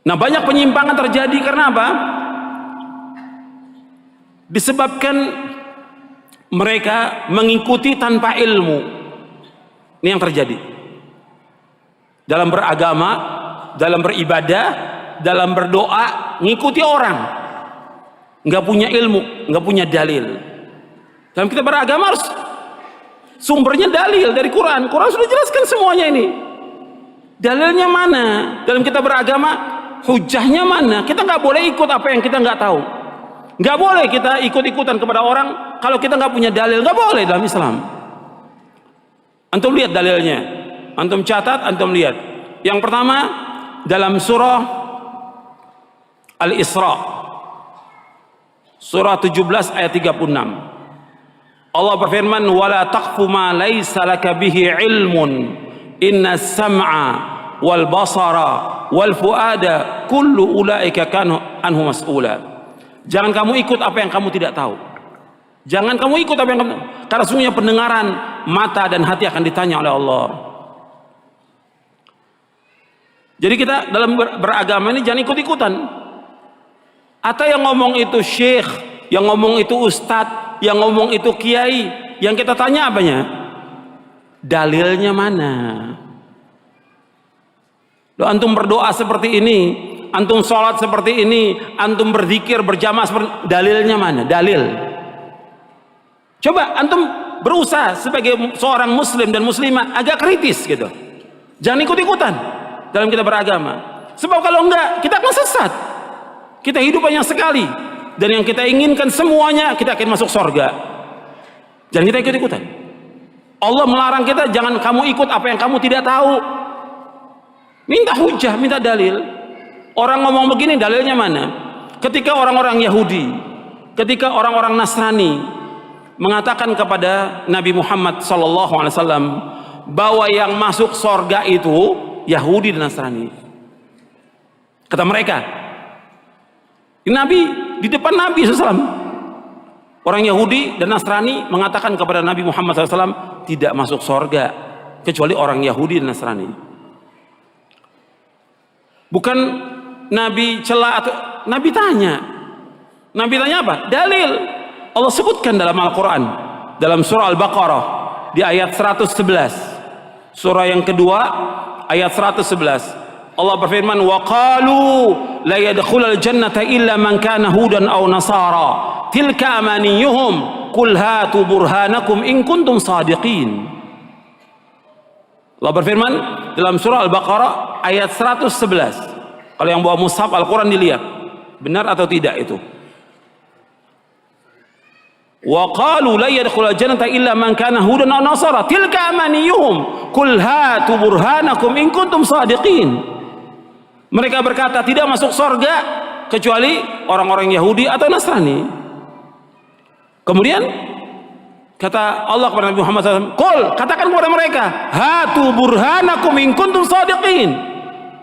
Nah, banyak penyimpangan terjadi karena apa? Disebabkan mereka mengikuti tanpa ilmu. Ini yang terjadi dalam beragama, dalam beribadah, dalam berdoa, ngikuti orang, nggak punya ilmu, nggak punya dalil. Dalam kita beragama harus sumbernya dalil dari Quran. Quran sudah jelaskan semuanya ini. Dalilnya mana? Dalam kita beragama, hujahnya mana? Kita nggak boleh ikut apa yang kita nggak tahu. Nggak boleh kita ikut-ikutan kepada orang kalau kita nggak punya dalil. Nggak boleh dalam Islam. Antum lihat dalilnya, antum catat, antum lihat. Yang pertama dalam surah Al-Isra, surah 17 ayat 36. Allah berfirman, "Wala taqfu ma laisa laka bihi ilmun, inna sam'a wal basara wal fuada kullu ulaika kanu anhu mas'ula." Jangan kamu ikut apa yang kamu tidak tahu. Jangan kamu ikut apa yang kamu, karena sesungguhnya pendengaran, mata dan hati akan ditanya oleh Allah. Jadi kita dalam beragama ini jangan ikut-ikutan. Atau yang ngomong itu syekh, yang ngomong itu ustadz, yang ngomong itu kiai, yang kita tanya apanya? Dalilnya mana? Loh, antum berdoa seperti ini, antum sholat seperti ini, antum berzikir berjamaah seperti, dalilnya mana? Dalil. Coba antum berusaha sebagai seorang muslim dan muslimah agak kritis gitu. Jangan ikut-ikutan dalam kita beragama. Sebab kalau enggak, kita akan sesat. Kita hidup hanya sekali, dan yang kita inginkan semuanya kita akan masuk surga. Jangan kita ikut-ikutan. Allah melarang kita, jangan kamu ikut apa yang kamu tidak tahu. Minta hujah, minta dalil. Orang ngomong begini, dalilnya mana? Ketika orang-orang Yahudi, ketika orang-orang Nasrani mengatakan kepada Nabi Muhammad SAW bahwa yang masuk surga itu Yahudi dan Nasrani. Kata mereka, Nabi, di depan Nabi SAW, orang Yahudi dan Nasrani mengatakan kepada Nabi Muhammad SAW tidak masuk surga kecuali orang Yahudi dan Nasrani. Bukan Nabi celah atau Nabi tanya. Nabi tanya apa? Dalil. Allah sebutkan dalam Al-Quran, dalam surah Al-Baqarah di ayat 111, surah yang kedua ayat 111, Allah berfirman, wa qalu la yadkhulul jannata illa man kana hudan aw nasara tilka amaniyuhum qul hatu burhanakum in kuntum sadiqin. Allah berfirman dalam surah Al-Baqarah ayat 111. Kalau yang bawa mushaf Al-Quran dilihat benar atau tidak itu. Wa qalu la yadkhulul jannata illa man kana hudan aw nasara tilka amaniyuhum qul hatu burhanakum in kuntum sadiqin. Mereka berkata tidak masuk surga kecuali orang-orang Yahudi atau Nasrani. Kemudian kata Allah kepada Nabi Muhammad SAW, qul, katakan kepada mereka, hatu burhanakum in kuntum sadiqin.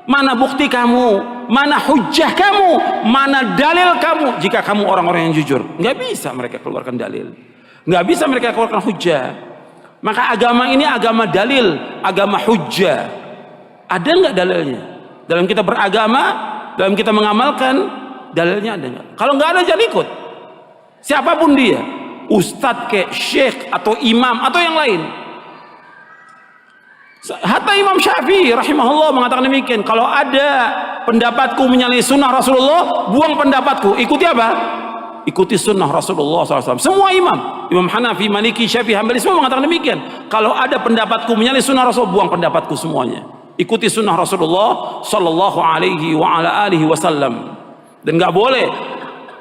Mana bukti kamu, mana hujjah kamu, mana dalil kamu jika kamu orang-orang yang jujur. Nggak bisa mereka keluarkan dalil, nggak bisa mereka keluarkan hujjah. Maka agama ini agama dalil, agama hujjah. Ada nggak dalilnya dalam kita beragama, dalam kita mengamalkan? Dalilnya ada nggak? Kalau nggak ada, jangan ikut siapapun dia, ustadz ke syekh atau imam atau yang lain. Hatta Imam Syafi'i rahimahullah mengatakan demikian, kalau ada pendapatku menyalahi sunnah Rasulullah, buang pendapatku, ikuti apa? Ikuti sunnah Rasulullah SAW. Semua imam, Imam Hanafi, Maliki, Syafi'i, Hambali, semua mengatakan demikian. Kalau ada pendapatku menyalahi sunnah Rasul, buang pendapatku semuanya, ikuti sunnah Rasulullah Sallallahu Alaihi Wasallam. Dan nggak boleh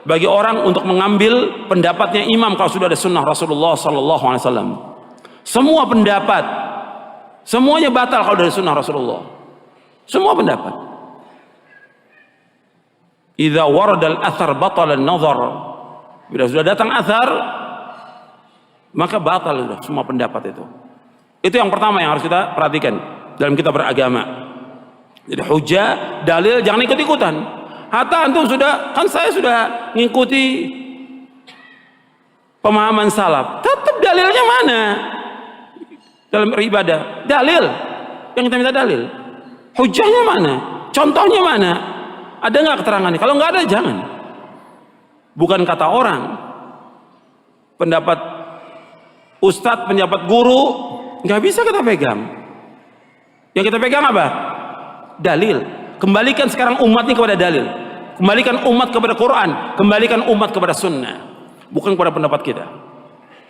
bagi orang untuk mengambil pendapatnya imam kalau sudah ada sunnah Rasulullah Sallallahu Alaihi Wasallam. Semua pendapat semuanya batal kalau dari sunnah Rasulullah. Semua pendapat. Idza warada al-athar batala an-nazar. Bila sudah datang athar, maka batal sudah semua pendapat itu. Itu yang pertama yang harus kita perhatikan dalam kita beragama. Jadi hujjah, dalil, jangan ikut-ikutan. Hatta antum sudah, kan saya sudah mengikuti pemahaman salaf, tetap dalilnya mana? Dalam beribadah, dalil yang kita minta dalil, hujahnya mana, contohnya mana? Ada nggak keterangannya? Kalau nggak ada, jangan. Bukan kata orang, pendapat ustadz, pendapat guru, nggak bisa kita pegang. Yang kita pegang apa? Dalil. Kembalikan sekarang umat ini kepada dalil. Kembalikan umat kepada Quran. Kembalikan umat kepada sunnah. Bukan kepada pendapat kita.